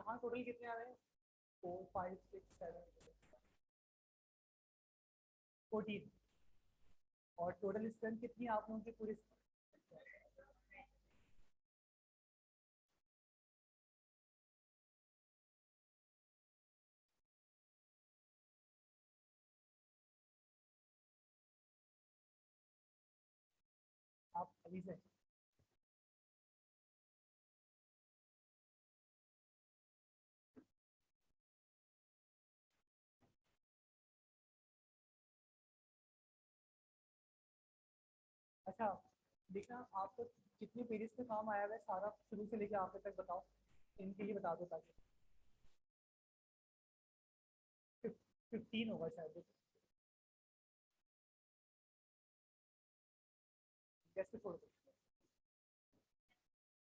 यहाँ टोटल कितने आ रहे हैं? 4 5 6 7 14। और टोटल स्ट्रेंथ कितनी है आप लोगों की पूरी? आप अभी से अच्छा देखना आपको कितने पेजेस पे काम आया हुआ है सारा शुरू से लेके आखिर तक बताओ। इनके लिए बता दो ताकि 15 होगा शायद। कैसे छोड़ दो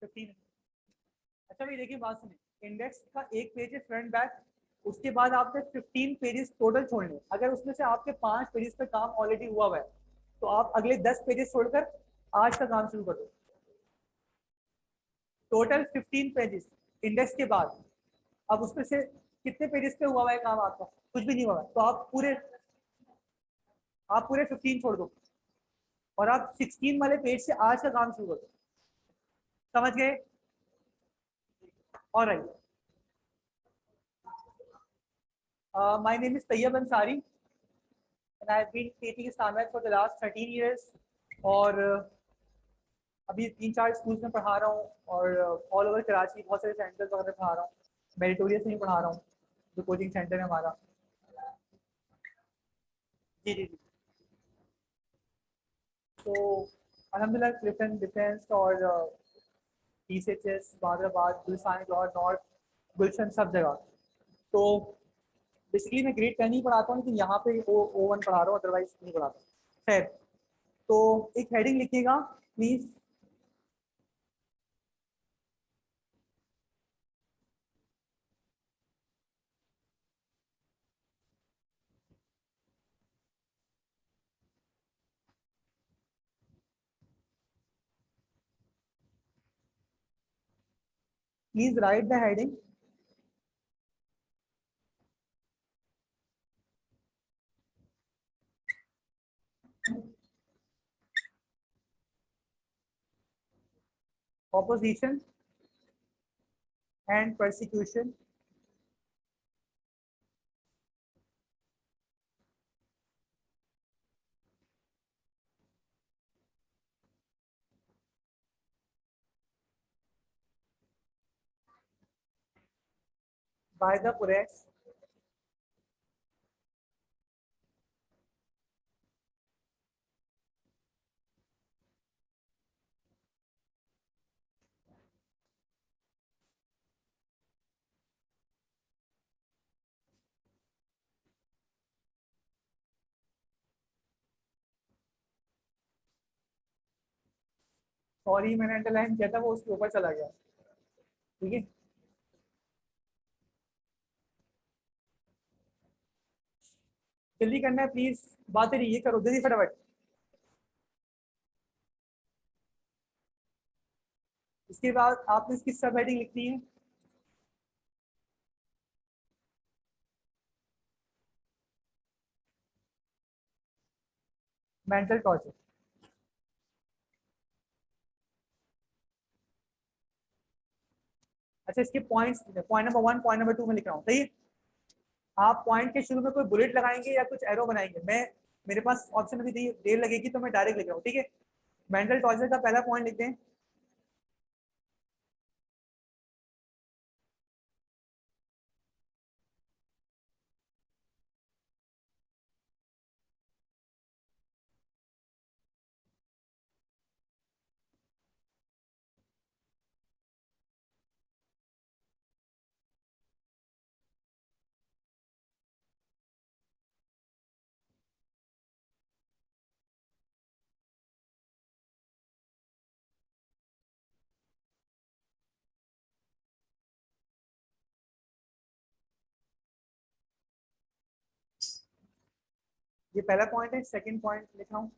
15। अच्छा भाई देखिए बात सुनिए, इंडेक्स का एक पेज है फ्रंट बैक, उसके बाद आपने 15 पेजेस टोटल छोड़ने। अगर उसमें से आपके 5 पेजेस पे काम ऑलरेडी हुआ है तो आप अगले 10 पेजेस छोड़कर आज का काम शुरू कर दो। टोटल 15 पेजेस इंडेक्स के बाद। अब उसमें से कितने पेजेस पे हुआ है काम आपका? कुछ भी नहीं हुआ है तो आप पूरे 15 छोड़ दो और आप 16 वाले पेज से आज का काम शुरू कर दो। समझ गए? और right, my name is Taiyab Ansari and I've been teaching Islamic for the last 13 years। और अभी 3 4 स्कूल्स में पढ़ा रहा हूँ और ऑल ओवर कराची बहुत सारे सेंटर्स वगैरह पढ़ा रहा हूँ। मेरिटोरियस में ही पढ़ा रहा हूँ जो कोचिंग सेंटर है हमारा। जी जी जी। तो अलहमदिल्ला क्लिफ्टन डिफेंस और टीसीएचएस बादराबाद गुलसान लाहौर नॉर्थ गुलशन सब जगह। तो बेसिकली मैं ग्रेड 10 ही पढ़ाता हूँ लेकिन यहाँ पे O1 पढ़ा रहा हूँ, अदरवाइज नहीं पढ़ाता। खैर, तो एक हेडिंग लिखिएगा please. Please right the heading. Opposition and persecution by the press sorry मैंने अंडरलाइन किया था वो उसके ऊपर चला गया। ठीक है, जल्दी करना है प्लीज, बातें नहीं ये करो जल्दी फटाफट। इसके बाद आपने इसकी सब हेडिंग लिखनी है। Mental torture. अच्छा इसके points, point number 1 point number 2 में लिख रहा हूँ, सही है? आप पॉइंट के शुरू में कोई बुलेट लगाएंगे या कुछ एरो बनाएंगे? मैं मेरे पास ऑप्शन अभी देर लगेगी तो मैं डायरेक्ट लिख रहा हूँ, ठीक है? मेंटल टॉर्चर का पहला पॉइंट लिखते हैं। ये पहला पॉइंट है, सेकंड पॉइंट लिख रहा हूँ।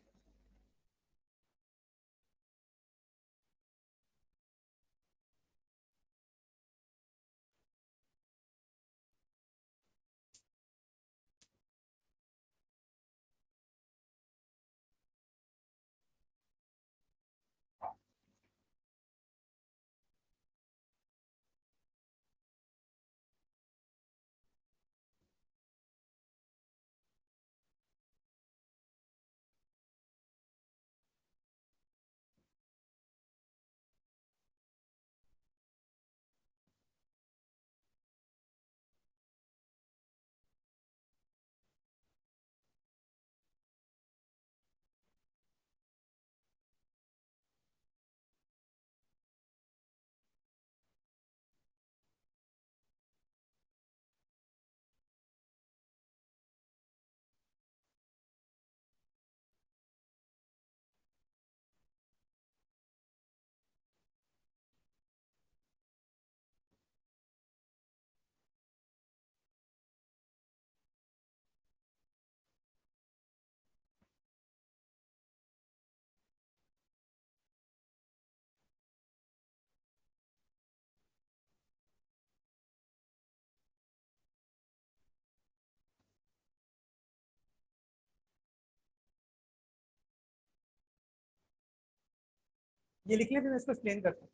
ये लिख लेते, मैं इसको एक्सप्लेन करता हूँ।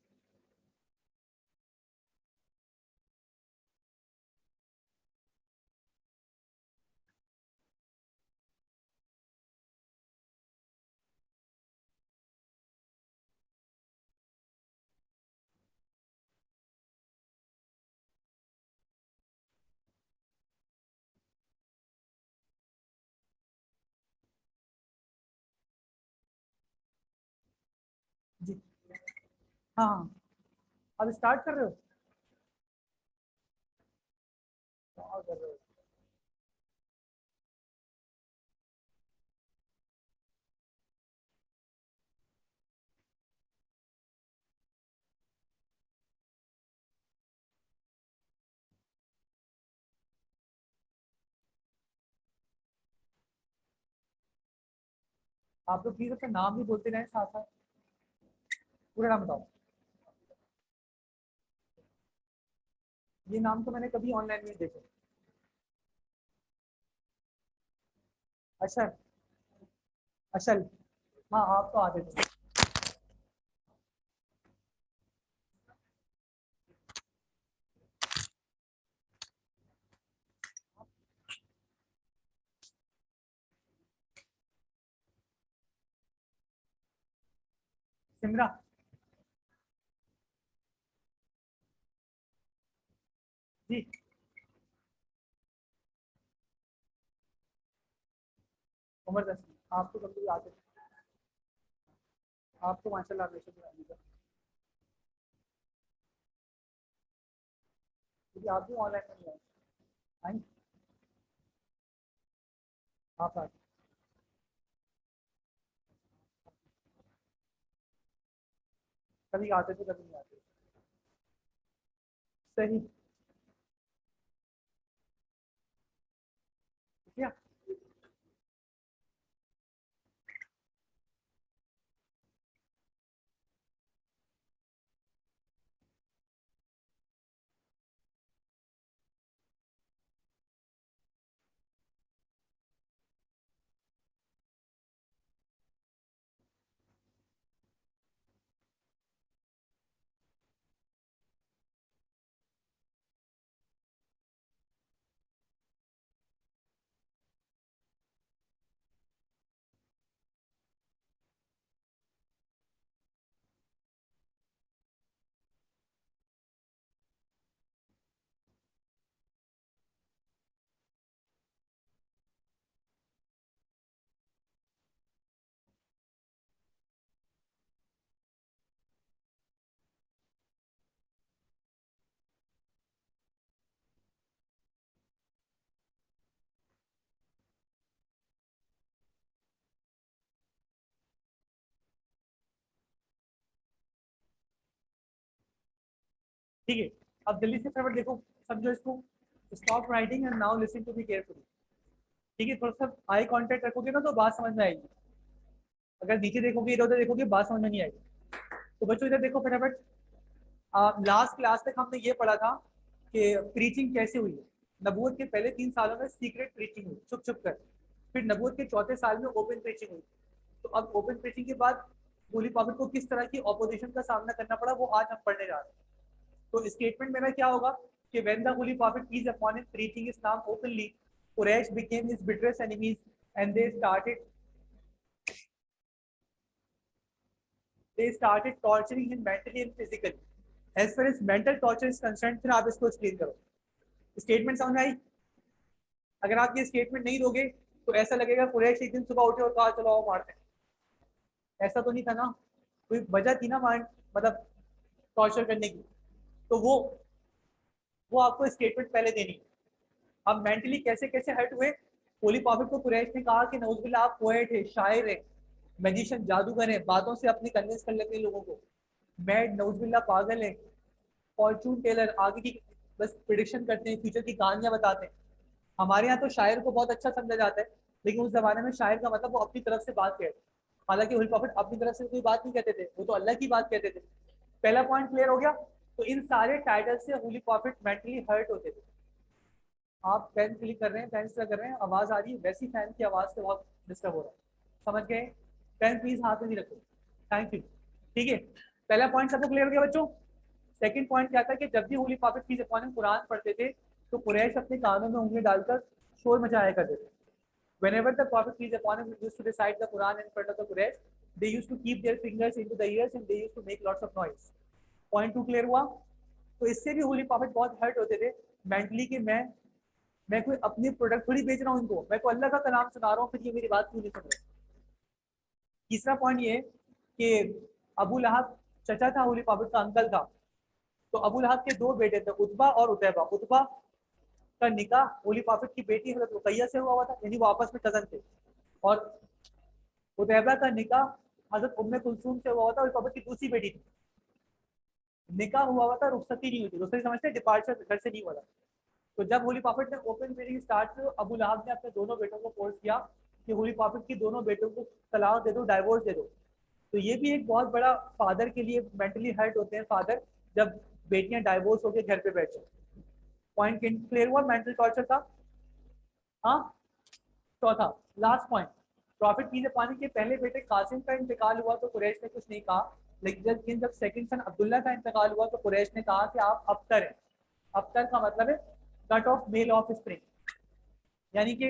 जी हाँ हाँ, अब स्टार्ट कर रहे हो? हाँ, कर रहे हो। आप लोग प्लीज अपना नाम भी बोलते रहें साथ साथ। पूरा नाम बताओ। ये नाम तो मैंने कभी ऑनलाइन नहीं देखे। अशर। अशल। हाँ आप तो आते थे। सिमरा। जी। उमर दस। आप तो कभी आते थे। आप तो माशाल्लाह हमेशा से आते थे। क्योंकि आप भी ऑनलाइन में नहीं आए। आए? आप आते। कभी आते थे कभी नहीं आते। सही। ठीक है। ठीक है। अब जल्दी से फटाफट देखो, समझो इसको। Stop writing and now listen to be carefully. ठीक है, थोड़ा सा आई कांटेक्ट रखोगे ना तो बात समझ में आएगी। अगर नीचे देखोगे इधर उधर देखोगे बात समझ में नहीं आएगी। तो बच्चों इधर देखो फटाफट। लास्ट क्लास तक हमने ये पढ़ा था कि प्रीचिंग कैसे हुई है। नबूवत के पहले 3 सालों में सीक्रेट प्रीचिंग हुई छुप छुप कर। फिर नबूवत के चौथे साल में ओपन प्रीचिंग हुई। तो अब ओपन प्रीचिंग के बाद होली प्रॉफिट को किस तरह की ऑपोजिशन का सामना करना पड़ा वो आज हम पढ़ने जा रहे हैं। तो स्टेटमेंट मेरा क्या होगा कि when the holy prophet is upon him preaching Islam openly, Quraysh became his bitterest enemies and they started torturing him mentally and physically. As far as mental torture is concerned, फिर आप इसको explain करो। Statement समझ में आई? अगर आप ये statement नहीं दोगे तो ऐसा लगेगा कुरैश एक दिन सुबह उठे और कहा चलो आओ मारते हैं। ऐसा तो नहीं था ना। कोई वजह थी ना माइंड, मतलब टॉर्चर करने की। तो वो आपको स्टेटमेंट पहले देनी है। अब मेंटली कैसे कैसे हर्ट हुए। होली प्रॉफिट को कुरैश ने कहा कि नौजुबिल्ला आप पोएट है, शायर है, मैजिशियन, जादूगर है, बातों से अपने कन्विंस कर लेते हैं लोगों को। मैड नौजुबिल्ला पागल है, फॉर्चून टेलर, आगे की बस प्रिडिक्शन करते हैं, फ्यूचर की कहानियां बताते हैं। हमारे यहाँ तो शायर को बहुत अच्छा समझा जाता है, लेकिन उस जमाने में शायर का मतलब वो अपनी तरफ से बात कहते। हालांकि हुल प्रॉफिट अपनी तरफ से कोई बात नहीं कहते थे, वो तो अल्लाह की बात कहते थे। पहला पॉइंट क्लियर हो गया। तो इन सारे टाइटल से होली प्रॉफिट मेंटली हर्ट होते थे। आप पेन क्लिक कर रहे हैं, पेन से कर रहे हैं, आवाज आ रही है, वैसी फैन की आवाज से बहुत डिस्टर्ब हो रहा है। समझ गए? पेन प्लीज हाथ में नहीं रखो। Thank you. ठीक है, पहला पॉइंट सबको क्लियर हो गया बच्चों। सेकंड पॉइंट क्या था कि जब भी holy prophet peace upon him Quran पढ़ते थे तो कुरैश अपने कानों में उंगली डालकर शोर मचाया करते थे। Whenever the prophet peace upon him used to recite the Quran in front of the Quraysh, they used to keep their fingers into the ears and they used to make lots of noise. Point two clear हुआ। तो इससे भी holy prophet बहुत hurt होते थे mentally कि मैं कोई अपनी प्रोडक्ट थोड़ी बेच रहा हूँ इनको, मैं तो अल्लाह का कलाम सुना रहा हूँ, फिर ये मेरी बात क्यों नहीं सुन रहे। तीसरा पॉइंट ये कि अबू लहब चचा था, होली प्रॉफिट का अंकल था। तो अबू लहब के दो बेटे थे, उतबा और उतैबा। उतबा का निकाह होली प्रॉफिट की बेटी हजरत रुकैया से हुआ था, यानी वो आपस में कजन थे। और उतैबा का निकाह हजरत उम्मे कुलसूम से हुआ था, होली प्रॉफिट की दूसरी बेटी थी। निकाह हुआ था, रुखसती नहीं हुई थी, रुखसती समझते, डिपार्चर घर से नहीं हुआ था। तो जब होली प्रॉफिट ने ओपन मीटिंग स्टार्ट की, अबू लहब ने अपने दोनों बेटों को फोर्स किया कि होली प्रॉफिट की दोनों बेटों को तलाक दे दो, डाइवोर्स दे दो। तो ये भी एक बहुत बड़ा फादर के लिए मेंटली हर्ट होते हैं फादर, जब बेटियां डाइवोर्स होकर घर पे बैठे। पॉइंट क्लियर हुआ मेंटल टॉर्चर का। हाँ, चौथा लास्ट पॉइंट, प्रॉफिट पीछे पानी के पहले बेटे कासिम का इंतकाल हुआ तो कुरैश ने कुछ नहीं कहा, लेकिन जब सेकंड सन अब्दुल्ला का इंतकाल हुआ तो कुरैश ने कहा कि आप अबतर हैं। अबतर का मतलब है cut off male offspring, यानी कि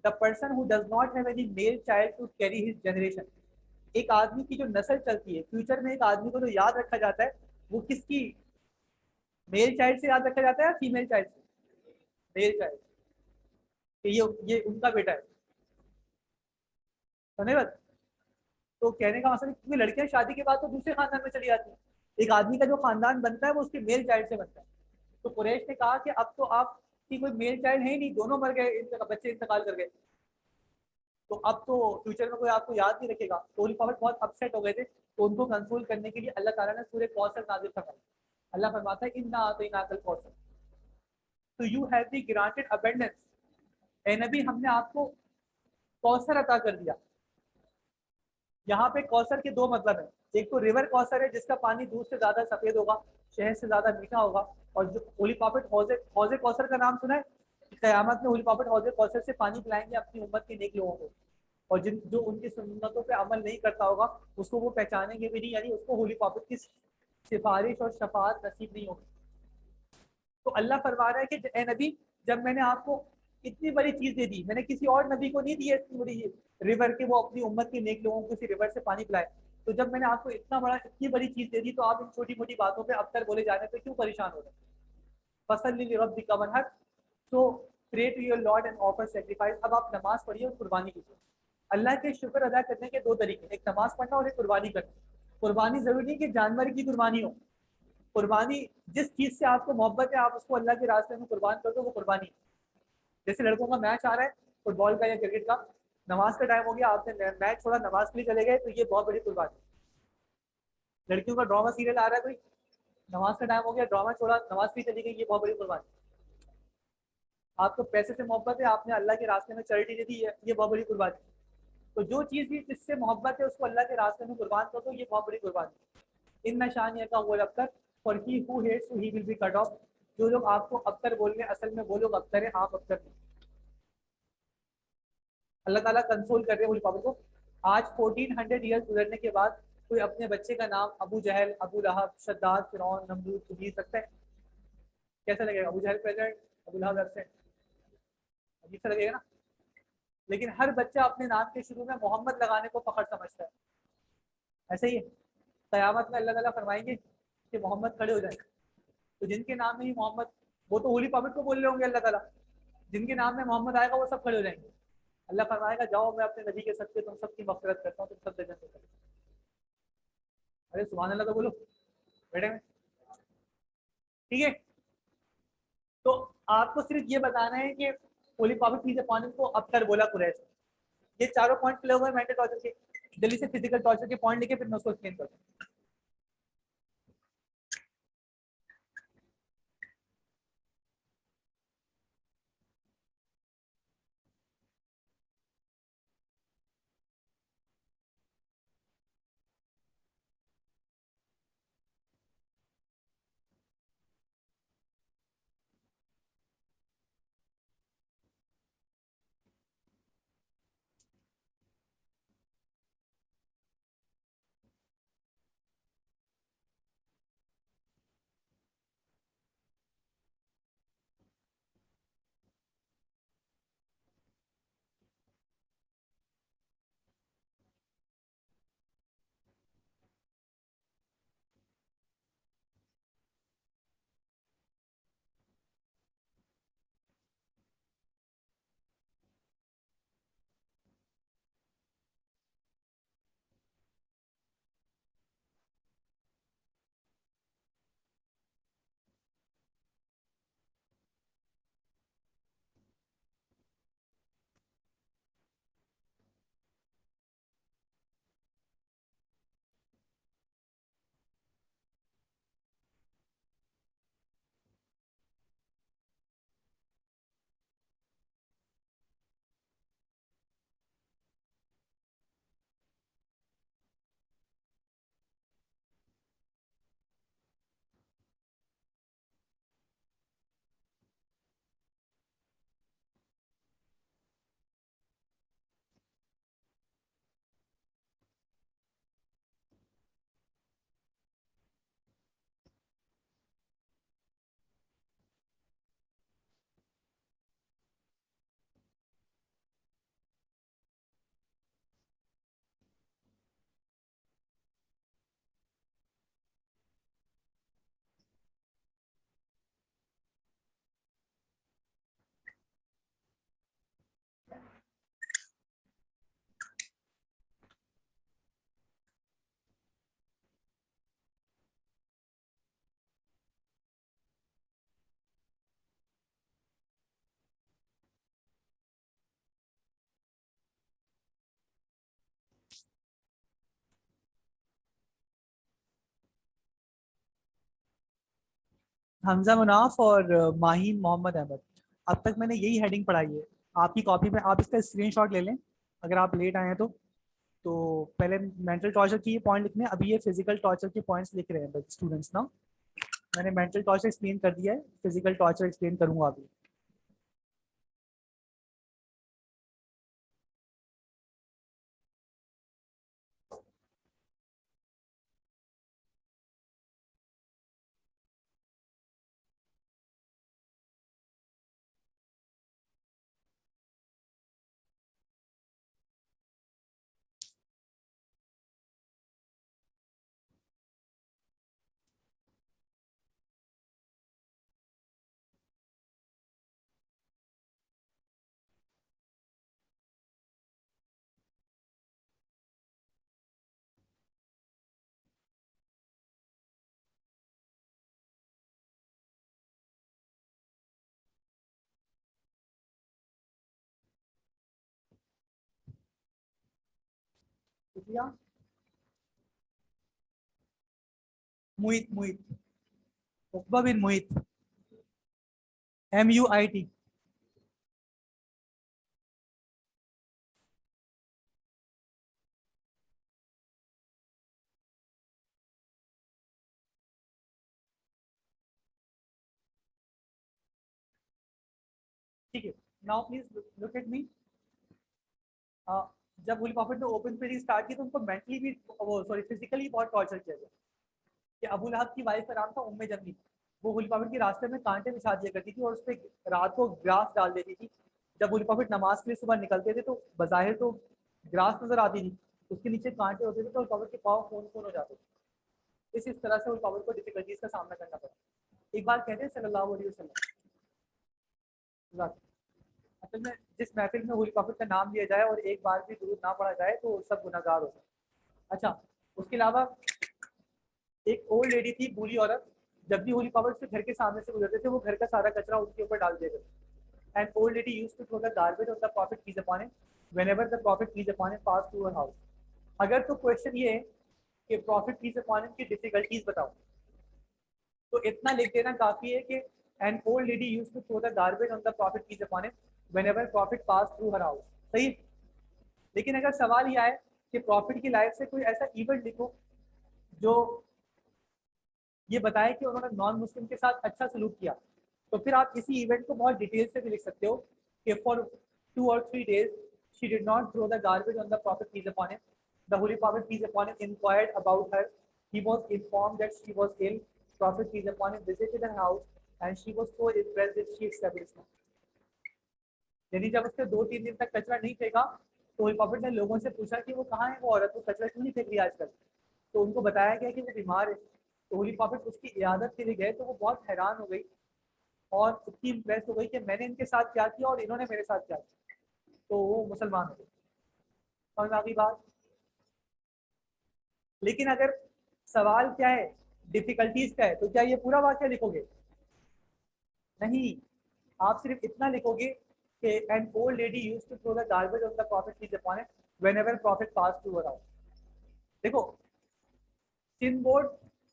the person who does not have any male child to carry his generation. एक आदमी की जो नस्ल चलती है फ्यूचर में, एक आदमी को जो याद रखा जाता है वो किसकी, मेल चाइल्ड से याद रखा जाता है या फीमेल चाइल्ड से? मेल चाइल्ड, ये उनका बेटा है, समझे बात? तो कहने का मतलब है, क्योंकि लड़कियां शादी के बाद तो दूसरे खानदान में चली जाती हैं, एक आदमी का जो खानदान बनता है वो उसके मेल चाइल्ड से बनता है। तो कुरैश ने कहा कि अब तो आपकी कोई मेल चाइल्ड है ही नहीं, दोनों मर गए, बच्चे इंतकाल कर गए, तो अब तो फ्यूचर में कोई आपको याद नहीं रखेगा। तो होली प्रॉफिट बहुत अपसेट हो गए थे, तो उनको कंसोल करने के लिए अल्लाह ताला ने सूरह कौसर नाजिल फरमाई। अल्लाह फरमाता है इन्ना आतैनाकल कौसर, तो you have be granted abundance, ए नबी हमने आपको कौसर अता कर दिया। यहाँ पे कौसर के दो मतलब है, एक तो रिवर कौसर है जिसका पानी दूध से ज्यादा सफेद होगा, शहद से ज्यादा मीठा होगा। और जो होली प्रॉफिट हौजे हौजे कौसर का नाम सुना है, कयामत में होली प्रॉफिट हौजे कौसर से पानी पिलाएंगे अपनी उम्मत के नेक लोगों को, और जिन जो उनकी सुन्नतों पे अमल नहीं करता होगा उसको वो पहचानेंगे भी नहीं, यानी उसको होली प्रॉफिट की सिफारिश और शफात नसीब नहीं होगी। तो अल्लाह फरमा रहा है कि ए नबी, जब मैंने आपको इतनी बड़ी चीज दे दी, मैंने किसी और नबी को नहीं दी है इतनी बड़ी रिवर के, वो अपनी उम्मत के नेक लोगों को इसी रिवर से पानी पिलाए। तो जब मैंने आपको इतनी बड़ी चीज दे दी, तो आप इन छोटी मोटी बातों पे अब तक बोले जाने पे क्यों परेशान हो रहे हैं? फसल रब्बिका वनहर, तो pray to your lord and offer sacrifice. अब आप नमाज पढ़िए और कुर्बानी कीजिए। अल्लाह के शुक्र अदा करने के दो तरीके, एक नमाज पढ़ना और एक कुर्बानी करना। कुर्बानी जरूरी नहीं कि जानवर की कुर्बानी हो, कुर्बानी जिस चीज से आपको मोहब्बत है आप उसको अल्लाह के रास्ते में कुर्बान कर दो, वो कुर्बानी। जैसे लड़कों का मैच आ रहा है फुटबॉल का या क्रिकेट का, नमाज का टाइम हो गया, आपने मैच छोड़ा नमाज के लिए चले गए, तो ये बहुत बड़ी कुर्बानी। लड़कियों का ड्रामा सीरियल आ रहा है कोई, नमाज का टाइम हो गया, ड्रामा छोड़ा, नमाज भी चली गई, ये बहुत बड़ी कुर्बानी। आपको पैसे से मोहब्बत है, आपने अल्लाह के रास्ते में चैरिटी दे दी है, ये बहुत बड़ी कुर्बानी। तो जो चीज़ भी जिससे मोहब्बत है उसको अल्लाह के रास्ते में कुर्बान कर दो, ये बहुत बड़ी कुर्बानी। इन नशानिया का वो अबतर, for he who hates he will be cut off. जो लोग आपको अबतर बोल रहे हैं असल में वो लोग अबतर है, आप अबतर नहीं। अल्लाह ताला कंसोल कर रहे हैं उल को। आज 1400 ईयर्स गुजरने के बाद कोई अपने बच्चे का नाम अबू जहल, अबू लहब, शद्दाद, फिरौन, नमरूद को जीत सकता है? कैसा लगेगा? अबू जहल प्रेजेंट, अबू लहब एब्सेंट, अजीब सा लगेगा ना। लेकिन हर बच्चा अपने नाम के शुरू में मोहम्मद लगाने को फखर समझता है, ऐसे ही है। कयामत में अल्लाह ताला फरमाएंगे कि मोहम्मद खड़े हो जाएंगे, तो जिनके नाम में ही मोहम्मद, वो तो होली प्रॉफिट को बोल रहे होंगे अल्लाह ताला, जिनके नाम में मोहम्मद आएगा वो सब खड़े हो जाएंगे। अल्लाह फरमाएगा जाओ मैं अपने नबी के सदके तुम सबकी मफरत करता हूँ, तुम सब जन्नत में चले। अरे सुभान अल्लाह तो बोलो बेटे में। ठीक है, तो आपको सिर्फ ये बताना है कि होली प्रॉफिट पीछे पानी को अब कर बोला कुरैश। ये चारों पॉइंट क्लियर हुए मेंटल टॉर्चर के। जल्दी से फिजिकल टॉर्चर के पॉइंट लेके फिर मैं उसको एक्सप्लेन करता हूँ। हमजा मुनाफ और माही मोहम्मद अहमद। अब तक मैंने यही हेडिंग पढ़ाई है। आपकी कॉपी में आप इसका स्क्रीनशॉट ले लें अगर आप लेट आए हैं तो पहले मेंटल टॉर्चर की ये पॉइंट लिखने हैं, अभी ये फिजिकल टॉर्चर के पॉइंट्स लिख रहे हैं स्टूडेंट्स ना। मैंने मेंटल टॉर्चर एक्सप्लेन कर दिया है, फिजिकल टॉर्चर एक्सप्लेन करूंगा अभी। शुक्रिया। मुहित मुहित, उकबा बिन मुहित, MUIT। ठीक है, now please look at me. जब वुली प्रॉफिट ने ओपन पेडी स्टार्ट की तो उनको मेंटली भी, वो सॉरी फिजिकली बहुत टॉर्चर किया गया। कि अबू लहब की वाइफ का नाम था उम्मे जमील। वो वुली प्रॉफिट के रास्ते में कांटे बिछा दिया करती थी और उस पर रात को ग्रास डाल देती थी। जब वुली प्रॉफिट नमाज के लिए सुबह निकलते थे तो बज़ाहिर तो ग्रास नजर आती थी, उसके नीचे कांटे होते थे तो वुली प्रॉफिट के पाँव खून खून हो जाते थे। इस तरह से वुली प्रॉफिट को डिफिकल्टीज का सामना करना पड़ा। एक बार कहते हैं सल्लल्लाहु अलैहि वसल्लम, असल में जिस महफिल में हुल प्रॉफिट का नाम लिया जाए और एक बार भी दुरूद ना पढ़ा जाए तो सब गुनाहगार होते हैं। अच्छा, उसके अलावा एक ओल्ड लेडी थी, बूढ़ी औरत। जब भी होली प्रॉफिट से घर के सामने से गुजरते थे वो घर का सारा कचरा उनके ऊपर डाल देते थे। And old lady used to throw the garbage on the prophet peace upon him whenever the prophet peace upon him pass through her house. अगर तो क्वेश्चन ये है कि प्रॉफिट पीस अपॉन हिम की डिफिकल्टीज बताओ, तो इतना लिख देना काफी है कि an old lady used to throw the garbage on the prophet peace upon him whenever prophet pass through her house. सही। लेकिन अगर सवाल यह है कि प्रॉफिट की लाइफ से कोई ऐसा इवेंट लिखो जो ये बताए कि उन्होंने नॉन मुस्लिम के साथ अच्छा सलूक किया, तो फिर आप इसी इवेंट को बहुत डिटेल से भी लिख सकते हो कि for 2 or 3 days she did not throw the garbage on the prophet peace upon him. The holy prophet peace upon him inquired about her. He was informed that she was ill. Prophet peace upon him visited her house and she was so impressed that she accepted Islam. यानी जब उसने 2-3 दिन तक कचरा नहीं फेंका तो holy prophet ने लोगों से पूछा कि वो कहाँ है वो औरत, वो कचरा क्यों नहीं फेंक रही आजकल। तो उनको बताया गया कि वो बीमार है। तो होली प्रॉफिट उसकी इयादत के लिए गए तो वो बहुत हैरान हो गई और इतनी इम्प्रेस हो गई कि मैंने इनके साथ क्या किया और इन्होंने मेरे साथ क्या किया। तो वो मुसलमान हो गए। समझ आ गई बात। लेकिन अगर सवाल क्या है, डिफिकल्टीज का है, तो क्या ये पूरा वाक्य लिखोगे? नहीं, आप सिर्फ इतना लिखोगे कि an old lady used to throw the garbage on the prophet peace upon it whenever prophet pass through her house. देखो, सिंध बोर्ड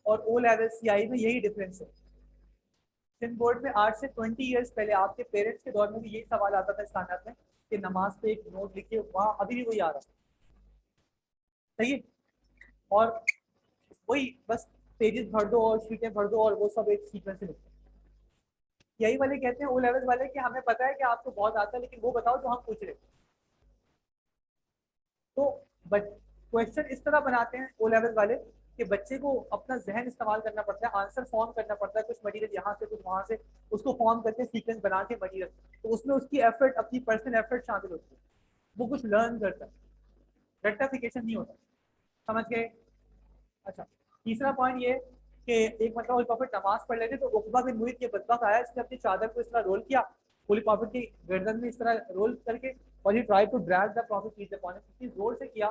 और ओ लेवल सीआई में यही डिफरेंस है। सिंध बोर्ड में 8 से 20 ईयर्स पहले आपके पेरेंट्स के दौर में भी यही सवाल आता था स्थानात में कि नमाज पे एक नोट लिखिए, वहां अभी भी वही आ रहा है। सही है। और वही बस पेजेस भर दो और शीटें भर दो और वो सब एक सीक्वेंस में लिखते हैं। यही वाले कहते हैं ओ लेवल वाले कि हमें पता है कि आपको बहुत आता है लेकिन वो बताओ जो हम पूछ रहे हैं। तो क्वेश्चन इस तरह बनाते हैं ओ लेवल वाले कि बच्चे को अपना जहन इस्तेमाल करना पड़ता है, आंसर फॉर्म करना पड़ता है, कुछ मटेरियल यहाँ से कुछ वहां से उसको फॉर्म करके सीक्वेंस बना के मटेरियल, तो उसमें उसकी एफर्ट, अपनी पर्सनल एफर्ट शामिल होती है। वो कुछ लर्न करता है, रेक्टिफिकेशन नहीं होता। समझ गए? अच्छा, तीसरा पॉइंट ये कि एक मतलब होली प्रॉफिट नमाज पढ़ लेते तो उकबा बिन मुईत ये बदबक आया, इसने अपनी चादर को इस तरह रोल किया होली प्रॉफिट की गर्दन में इस तरह रोल करके, और he try to drag the prophet peace upon him, इतनी जोर से किया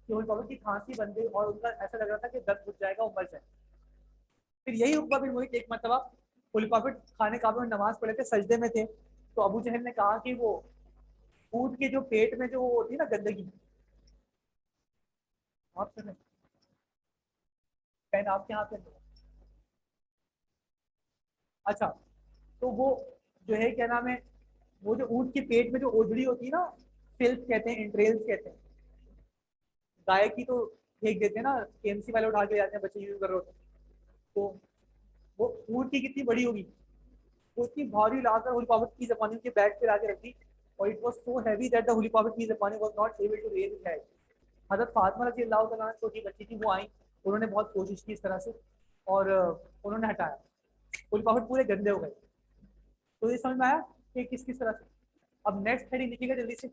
कि होली प्रॉफिट की खांसी बन गई और उनका ऐसा लग रहा था कि दर्द घुट जाएगा, वो मर जाए। फिर यही उकबा बिन मुईत एक मतलब होली प्रॉफिट खाने काबे में नमाज पढ़े थे, सजदे में थे, तो अबू जहल ने कहा कि वो ऊँट के जो पेट में जो वो होती है ना गंदगी, आप सुने, पेन आपके हाथ में, अच्छा, तो वो जो है क्या नाम है, वो जो ऊँट के पेट में जो ओजड़ी होती है ना, फिल्थ कहते हैं, इंट्रेल्स कहते हैं। गाय की तो फेंक देते हैं ना, केएमसी वाले उठा के जाते हैं, बच्चे यूज कर रहे होते हैं। तो वो ऊँट की कितनी बड़ी होगी, वो इतनी भारी लाकर होली प्रॉफिट की अपॉन के बैग पे लाके रखी, और it was so heavy that the holy prophet की upon was not able to raise it head. Hazrat Fatima रजी अल्लाह तआला अन्हा छोटी बच्ची थी, वो आई, उन्होंने बहुत कोशिश की इस तरह से, और उन्होंने हटाया, होली प्रॉफिट पूरे गंदे हो गए। तो ये समझ में आया कि किस किस तरह से। अब नेक्स्ट हेडिंग लिखिएगा जल्दी से।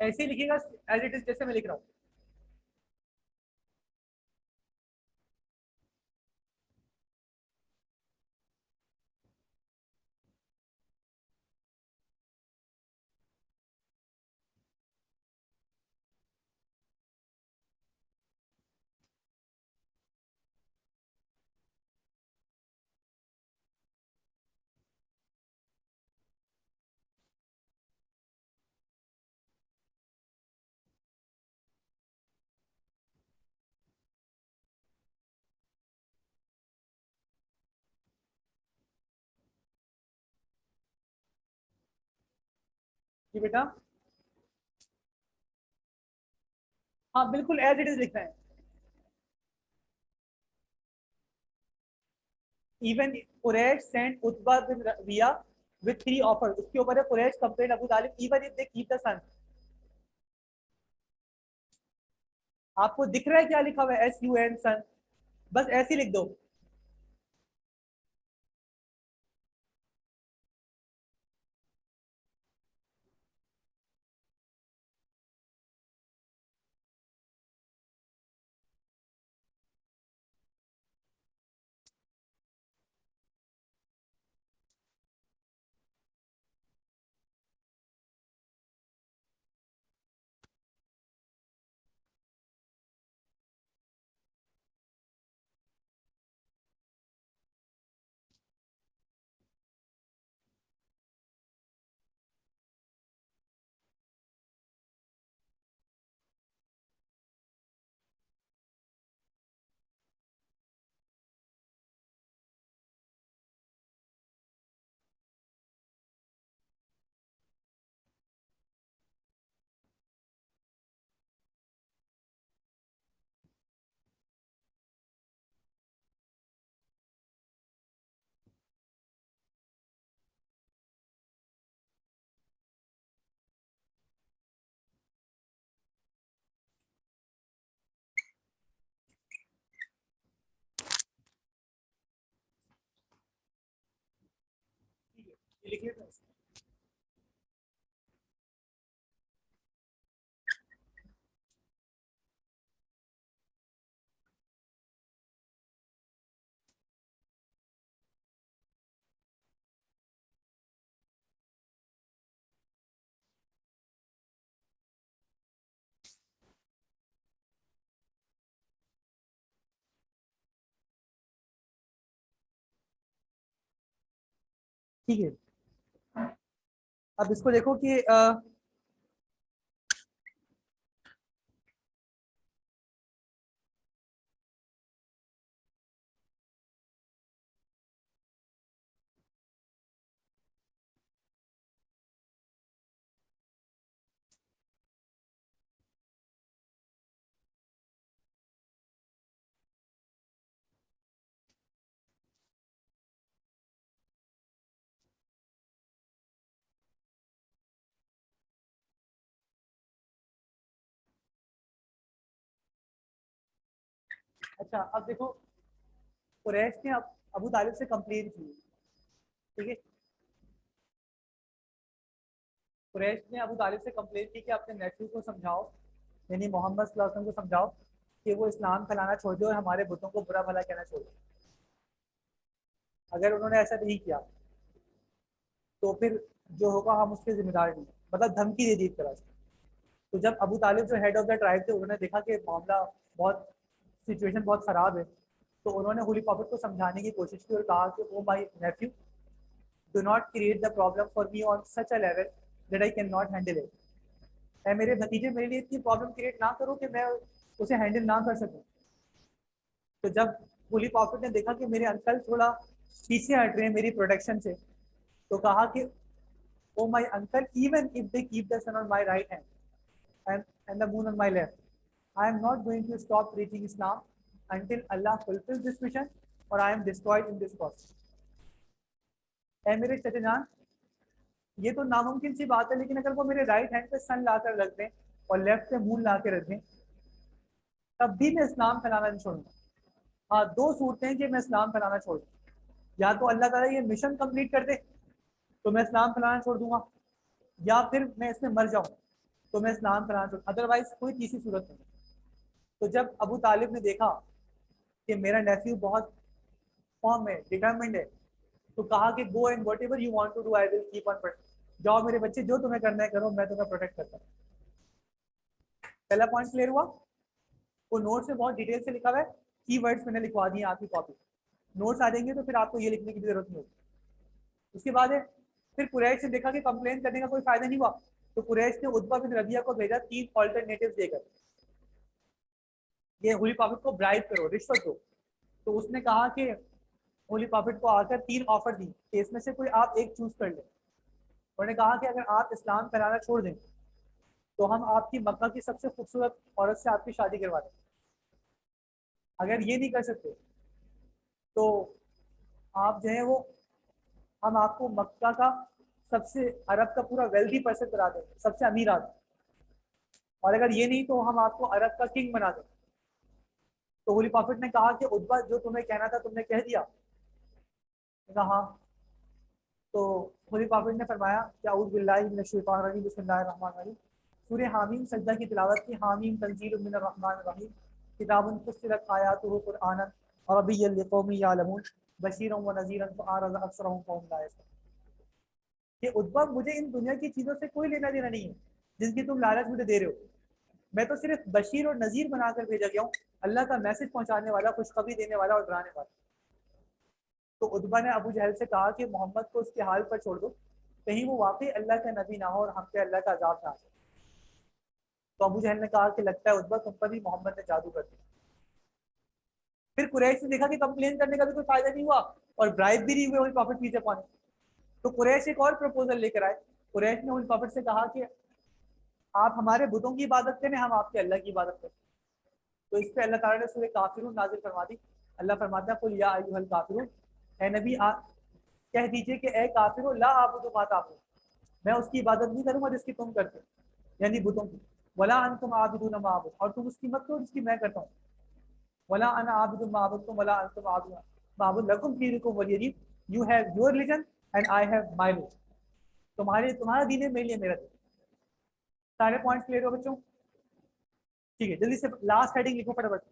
ऐसे ही लिखिएगा एज इट इज, जैसे मैं लिख रहा हूँ। जी बेटा। हाँ बिल्कुल एज इट इज लिखना है। Even Quraysh sent Utbah bin Rabia with 3 offer, उसके ऊपर है Quraysh complain Abu Talib even if they keep the sun. आपको दिख रहा है क्या लिखा हुआ है, SUN सन, बस ऐसे ही लिख दो। ठीक है, ये लिख लेते हैं। ठीक है, अब इसको देखो कि अच्छा अब देखो, कुरैश ने अबू तालिब से कंप्लेन की, ठीक है। कुरैश ने अबू तालिब से कंप्लेन की कि अपने नेफ्यू को समझाओ, यानी मोहम्मद सल्लल्लाहु अलैहि वसल्लम को समझाओ कि वो इस्लाम फैलाना छोड़ दे और हमारे बुतों को बुरा भला कहना छोड़ दे। अगर उन्होंने ऐसा नहीं किया तो फिर जो होगा हम उसके जिम्मेदार नहीं, मतलब धमकी दे दी एक तरह से। तो जब अबू तालिब जो हेड ऑफ द ट्राइब थे, उन्होंने देखा कि मामला बहुत, सिचुएशन बहुत खराब है, तो उन्होंने होली प्रॉफिट को समझाने की कोशिश की और कहा कि oh my Neiphiu, do not create the problem for me on such a level that I can not handle it. है मेरे भतीजे, मेरे लिए इतनी प्रॉब्लम क्रिएट ना करो कि मैं उसे हैंडल ना कर सकूं। तो जब होली प्रॉफिट ने देखा कि मेरे अंकल थोड़ा पीछे हट रहे हैं मेरी प्रोटेक्शन से, तो कहा कि oh my uncle, even if they keep the sun on my right hand and the moon on my left, I am not going to stop preaching Islam until Allah fulfills this mission or I am destroyed in this process. ऐ मेरे चचे जान, ये तो नामुमकिन सी बात है, लेकिन अगर वो मेरे राइट हैंड पे सन ला कर रख दें और लेफ्ट पे मून ला के रख दें, तब भी मैं इस्लाम फैलाना नहीं छोड़ूंगा। हाँ, दो सूरतें हैं कि मैं इस्लाम फैलाना छोड़ दूँ। या तो अल्लाह ताला ये मिशन कंप्लीट कर दे तो मैं इस्लाम फैलाना छोड़ दूंगा, या फिर मैं इसमें मर जाऊँ तो मैं इस्लाम फैलाना छोड़, अदरवाइज कोई तीसरी सूरत नहीं। तो जब अबू तालिब ने देखा कि मेरा नेफ्यू बहुत फॉर्म है, डिटर्मिंड है, तो कहा कि go and whatever you want to do I will keep on protect. जाओ मेरे बच्चे, जो तुम्हें करना है करो, मैं तुम्हें प्रोटेक्ट करता हूँ। पहला पॉइंट क्लियर हुआ। वो नोट्स में बहुत डिटेल से लिखा हुआ है, की वर्ड्स मैंने लिखवा दिए आपकी कॉपी। नोट्स आ जाएंगे तो फिर आपको ये लिखने की भी जरूरत नहीं होगी। उसके बाद है, फिर कुरैश ने देखा कि कंप्लेन करने का कोई फायदा नहीं हुआ, तो कुरैश ने उतबा बिन रबिया को भेजा 3 ऑल्टरनेटिव देकर, ये होली प्रॉफिट को ब्राइब करो, रिश्वत दो। तो उसने कहा कि होली प्रॉफिट को आकर 3 ऑफर दी कि इसमें से कोई आप एक चूज कर ले। उन्होंने कहा कि अगर आप इस्लाम फैलाना छोड़ दें तो हम आपकी मक्का की सबसे खूबसूरत औरत से आपकी शादी करवा दें। अगर ये नहीं कर सकते तो आप जो है वो, हम आपको मक्का का सबसे, अरब का पूरा वेल्दी पर्सन करा दें, सबसे अमीर आदमी। और अगर ये नहीं तो हम आपको अरब का किंग बना दें। तो होली प्रॉफिट ने कहा कि उद्बा, जो तुम्हें कहना था तुमने कह दिया। कहा हाँ। तो होली प्रॉफिट ने फरमाया कि अऊज़ु बिल्लाहि मिनश शैतानिर रजीम, बिस्मिल्लाहिर रहमानिर रहीम। सूरह हामीम सजदा की तिलावत की। हामीम तंजीलुम मिनर रहमानिर रहीम, किताबुन फुस्सिलत आयातुहु कुरआनन अरबिय्यन लिकौमिन यअलमून, बशीरन व नज़ीरन फ़अअरज़ अक्सरुहुम फ़हुम ला यस्मऊन। कि उद्भव, मुझे इन दुनिया की चीजों से कोई लेना देना नहीं है जिनकी तुम लालच मुझे दे रहे हो। मैं तो सिर्फ बशीर और नजीर बनाकर भेजा गया हूँ, अल्लाह का मैसेज पहुंचाने वाला, खुशखबरी देने वाला और डराने वाला। तो उद्बा ने अबू जहल से कहा कि मोहम्मद को उसके हाल पर छोड़ दो, कहीं वो वाकई अल्लाह का नबी ना हो और हम पे अल्लाह का अजाब ना आ जाए। तो अबू जहल ने कहा कि लगता है उद्बा, तुम पर भी मोहम्मद ने जादू कर दिया। फिर कुरैश ने देखा कि कंप्लेन करने का भी कोई फायदा नहीं हुआ और ब्राइब भी नहीं हुए वही प्रॉफिट पीछे पाने। तो कुरैश एक और प्रपोजल लेकर आए। कुरैश ने उन प्रॉफिट से कहा कि आप हमारे बुतों की इबादत करें, हम आपके अल्लाह की इबादत करें। तो इस पे अल्लाह ताला ने सूरह काफिरून नाजिल फरमा दी। अल्लाह फरमाता है, कुल या अय्युहल काफिरून, ए नबी कह दीजिए कि ए काफिरो, ला आबुदु मा ताबुदून, मैं उसकी इबादत नहीं करूंगा जिसकी तुम करते हो, यानी बुतों की। वला अंतुम आबिदून मा अबुद, और तुम उसकी मत करो जिसकी मैं करता हूँ। वला अना आबिदुन मा अबुदतुम वला अंतुम आबिदून मा अबुद, लकुम दीनुकुम वलिय दीन, you have your religion and I have my religion. तुम्हारा दीन है, मेरे लिए मेरा दीन। सारे पॉइंट्स क्लियर हो बच्चों? ठीक है, जल्दी से लास्ट हेडिंग लिखो फटाफट।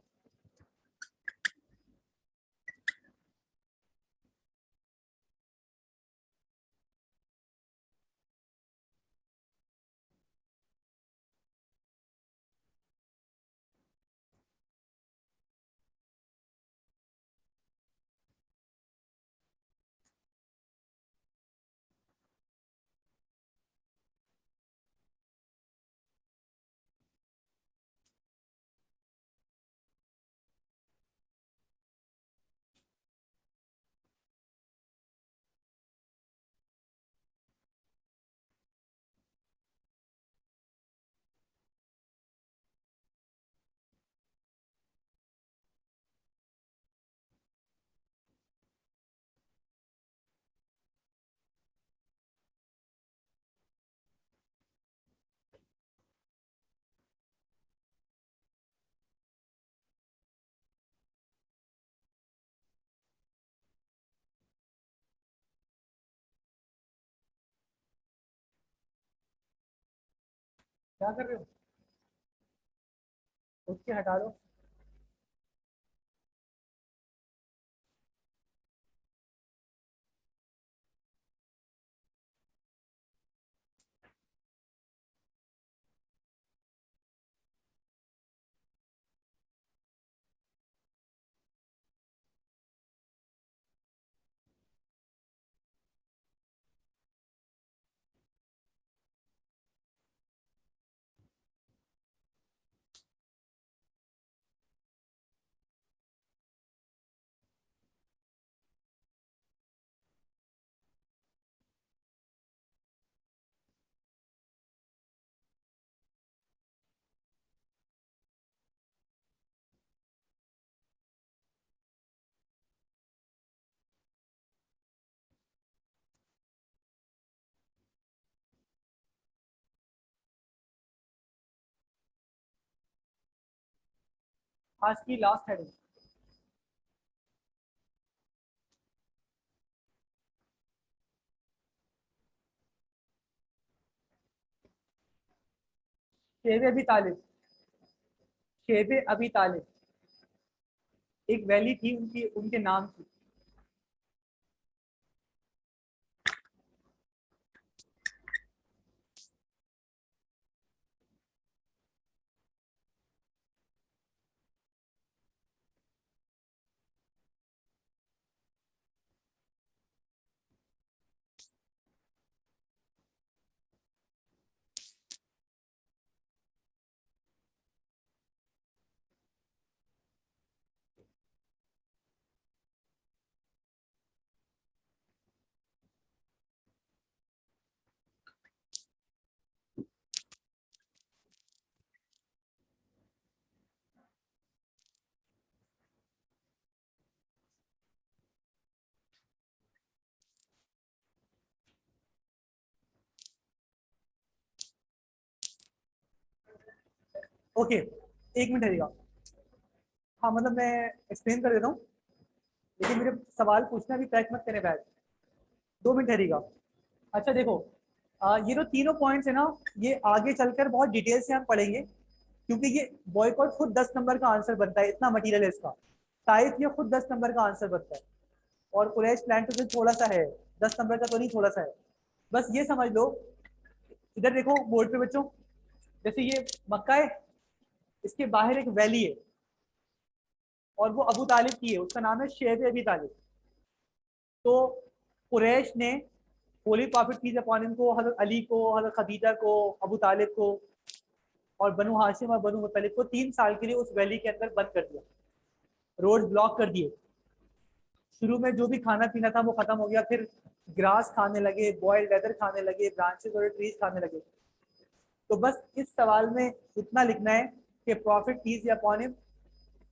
क्या कर रहे हो? उठ के हटा दो। आज की लास्ट हेडिंग। शेब अभी तालिब। शेब अभी तालिब एक वैली थी उनकी, उनके नाम की। ओके, एक मिनट रहेगा। हाँ मतलब मैं एक्सप्लेन कर देता हूँ, लेकिन मेरे सवाल पूछना भी पैक मत करने बैठ। 2 मिनट रहेगा। अच्छा देखो, ये जो तीनों पॉइंट्स है ना, ये आगे चलकर बहुत डिटेल से हम पढ़ेंगे, क्योंकि ये बॉयकॉट खुद 10 नंबर का आंसर बनता है, इतना मटीरियल है इसका। टाइप ये खुद 10 नंबर का आंसर बनता है। और कुरैश प्लान तो सिर्फ थोड़ा सा है, 10 नंबर का तो नहीं, थोड़ा सा है। बस ये समझ लो। इधर देखो बोर्ड पे बच्चों, जैसे ये मक्का है, इसके बाहर एक वैली है, और वो अबू तालिब की है, उसका नाम है शेब अबी तालिब। तो कुरैश ने holy prophet peace upon him को, हजरत अली को, हजरत खदीजा को, अबू तालिब को और बनु हाशिम और बनु मुतलिब को 3 साल के लिए उस वैली के अंदर बंद कर दिया, रोड ब्लॉक कर दिए। शुरू में जो भी खाना पीना था वो खत्म हो गया, फिर ग्रास खाने लगे, बॉइल्ड लेदर खाने लगे, ब्रांचेस और ट्रीज खाने लगे। तो बस इस सवाल में इतना लिखना है कि prophet peace upon him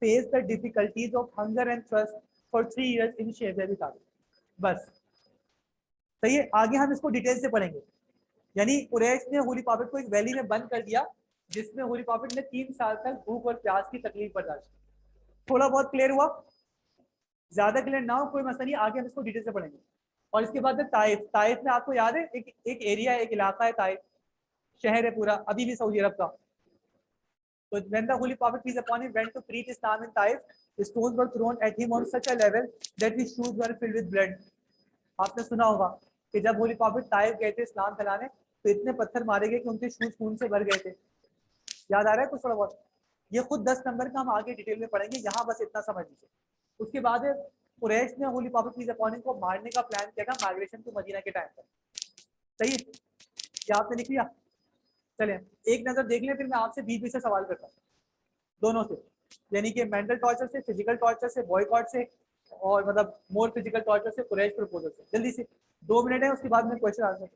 face the difficulties of hunger and thrust for 3 years इन शेब अबी तालिब। बस सही है, आगे हम इसको डिटेल से पढ़ेंगे। यानी कुरैश ने होली प्रॉफिट को एक वैली में बंद कर दिया, जिसमें होली प्रॉफिट ने 3 साल तक भूख और प्यास की तकलीफ बर्दाश्त की। थोड़ा बहुत क्लियर हुआ? ज्यादा क्लियर ना हो कोई मसला नहीं, आगे हम इसको डिटेल से पढ़ेंगे। और इसके बाद है ताइफ। ताइफ में आपको याद है, एक एरिया है, एक इलाका है ताइफ, शहर है पूरा, अभी भी सऊदी अरब का। तो when the Holy Prophet peace upon him went to preach Islam in Taif, the stones were thrown at him on such a level that his shoes were filled with blood. आपने सुना होगा कि जब holy prophet Taif गए थे इस्लाम फैलाने, तो इतने पत्थर मारे गए कि उनके शूज खून से भर गए थे। याद आ रहा है कुछ थोड़ा बहुत? ये खुद 10 नंबर का हम आगे डिटेल में पढ़ेंगे, यहाँ बस इतना समझ लीजिए। उसके बाद कुरैश ने holy prophet peace upon him को मारने का प्लान किया था माइग्रेशन टू मदीना के टाइम पर। सही है, क्या आपने लिख लिया? चले एक नजर देख लें, फिर मैं आपसे बीच बीच से सवाल करता हूँ, दोनों से। यानी कि मेंटल टॉर्चर से, फिजिकल टॉर्चर से, बॉयकॉट से, और मतलब मोर फिजिकल टॉर्चर से, कुरैश प्रपोजल से। जल्दी से, 2 मिनट है, उसके बाद में क्वेश्चन आंसर।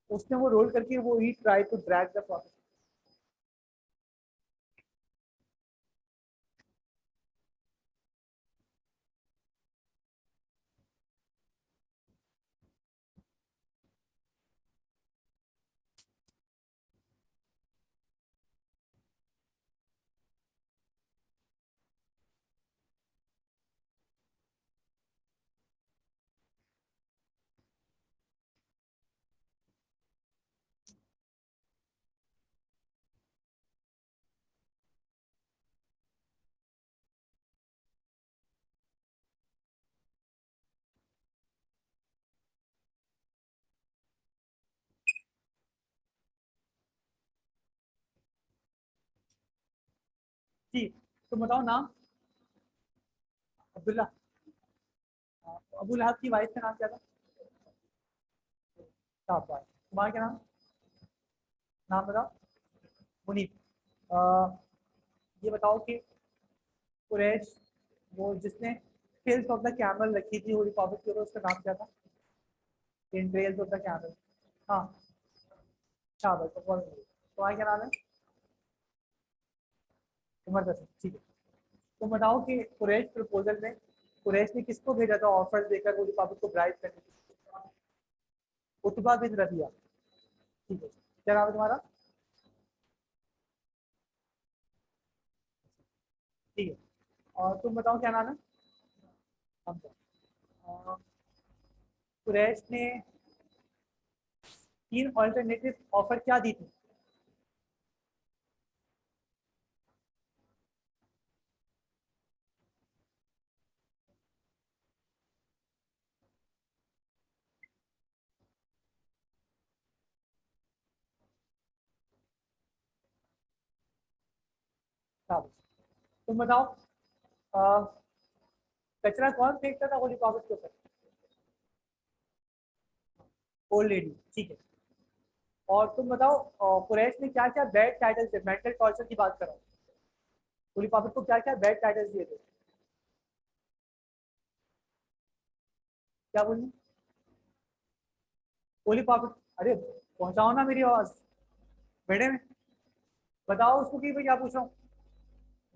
उसने वो रोल करके वो ही try to drag the prophet. जी, तो बताओ नाम। अब्दुल्ला। अबू लहब की वाइफ का नाम क्या था? साहब। तुम्हारा क्या नाम? नाम बताओ। मुनीब। अ, ये बताओ कि कुरैश, वो जिसने टेल्स ऑफ द कैमल रखी थी वो रिपब्लिक के ऊपर, उसका नाम क्या था? इन टेल्स ऑफ द कैमल। हाँ। शाबाश, तो तुम्हारा क्या नाम है? उमर दस, ठीक है। तो बताओ कि कुरैश प्रपोजल में कुरैश ने किसको भेजा था ऑफर देकर वो रिपब्लिक को ब्राइब करने के लिए? उतबा बिन रबिया। ठीक है, क्या नाम है तुम्हारा? ठीक है। और तुम बताओ क्या नाम है? हमजा। अ, कुरैश ने 3 ऑल्टरनेटिव ऑफर क्या दी थी? शाबाश। तुम बताओ, अ, कचरा कौन फेंकता था होली प्रॉफिट के ऊपर? ओल्ड लेडी, ठीक है। और तुम बताओ, कुरैश ने क्या क्या बैड टाइटल्स थे, मेंटल टॉर्चर की बात कर रहा हूँ, होली प्रॉफिट को क्या क्या बैड टाइटल्स दिए थे? क्या बोली? होली प्रॉफिट, अरे पहुंचाओ ना मेरी आवाज बेटे में। बताओ उसको कि मैं क्या पूछ रहा हूँ,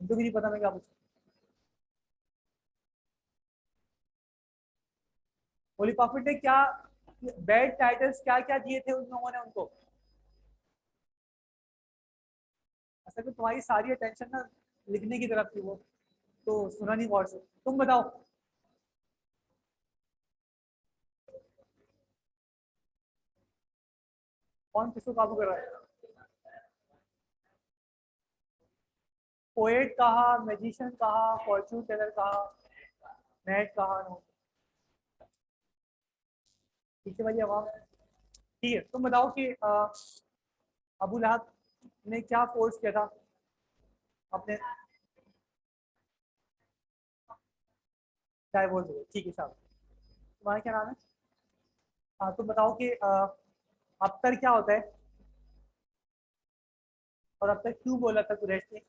उनको भी नहीं पता मैं क्या पूछ रहा हूँ। होली प्रॉफिट ने क्या बैड टाइटल्स क्या क्या दिए थे उन लोगों ने उनको? असल में तुम्हारी सारी अटेंशन ना लिखने की तरफ थी, वो तो सुना नहीं गौर से। तुम बताओ। कौन किसको काबू कर रहा है? पोएट कहा, मैजिशियन कहा, फॉर्चून टेलर कहा, नेट कहा, नो। ठीक है भाई, आवाम। ठीक है, तुम बताओ कि अबू लहब ने क्या फोर्स किया था अपने डाइवोर्स को? ठीक है साहब। तुम्हारा क्या नाम है? हाँ, तुम बताओ कि अबतर क्या होता है, और अबतर क्यों बोला था कुरैश ने?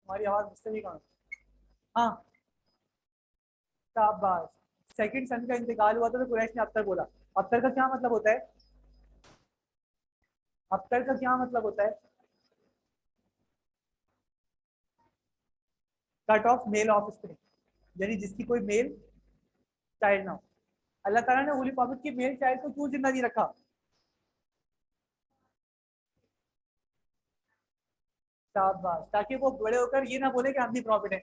तुम्हारी आवाज मुझसे भी कम है। हाँ, शाबाश। सेकंड सन का इंतकाल हुआ था तो कुरैश ने अबतर बोला। अबतर का क्या मतलब होता है? अबतर का क्या मतलब होता है? Cut off male offspring, यानी जिसकी कोई मेल चाइल्ड ना हो। अल्लाह ताला ने होली प्रॉफिट की मेल चाइल्ड को क्यों जिंदा नहीं रखा? शाबाश, ताकि वो बड़े होकर ये ना बोले कि हम भी प्रॉफिट है।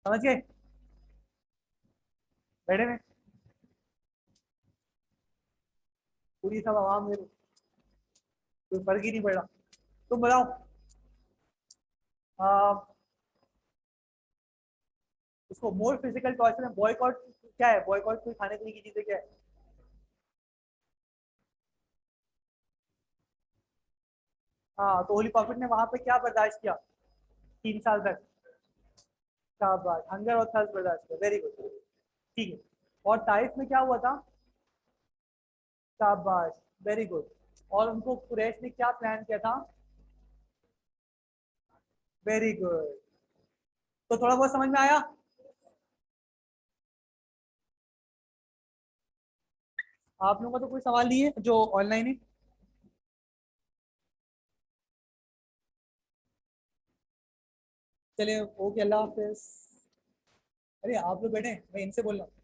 समझ गए? बैठे में पूरी सब आवाम में कोई फर्क ही नहीं पड़ रहा। तुम बताओ, आ, उसको मोर फिजिकल टॉर्चर में बॉयकॉट क्या है? बॉयकॉट कोई खाने पीने की चीजें क्या है? हाँ, तो होली प्रॉफिट ने वहां पे क्या बर्दाश्त किया 3 साल तक? शाबाश, हंगर और थर्स्ट बर्दाश्त किया, वेरी गुड। ठीक है। और ताइफ में क्या हुआ था? शाबाश, वेरी गुड। और उनको कुरैश ने क्या प्लान किया था? Very good. तो थोड़ा बहुत समझ में आया? आप लोगों का तो कोई सवाल नहीं है जो ऑनलाइन है? चलिए, ओके, अल्लाह हाफिज। अरे आप लोग बैठे हैं, मैं इनसे बोल रहा हूँ।